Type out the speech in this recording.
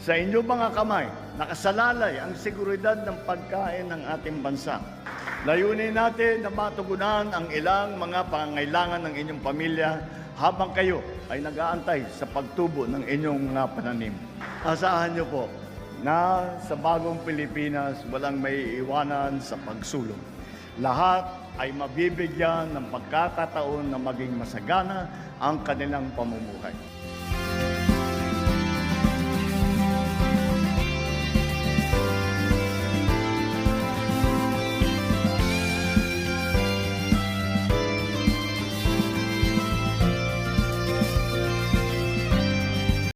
Sa inyong mga kamay, nakasalalay ang seguridad ng pagkain ng ating bansa. Layunin natin na matugunan ang ilang mga pangangailangan ng inyong pamilya habang kayo ay nag-aantay sa pagtubo ng inyong mga pananim. Asahan niyo po na sa bagong Pilipinas walang may iwanan sa pagsulong. Lahat ay mabibigyan ng pagkakataon na maging masagana ang kanilang pamumuhay.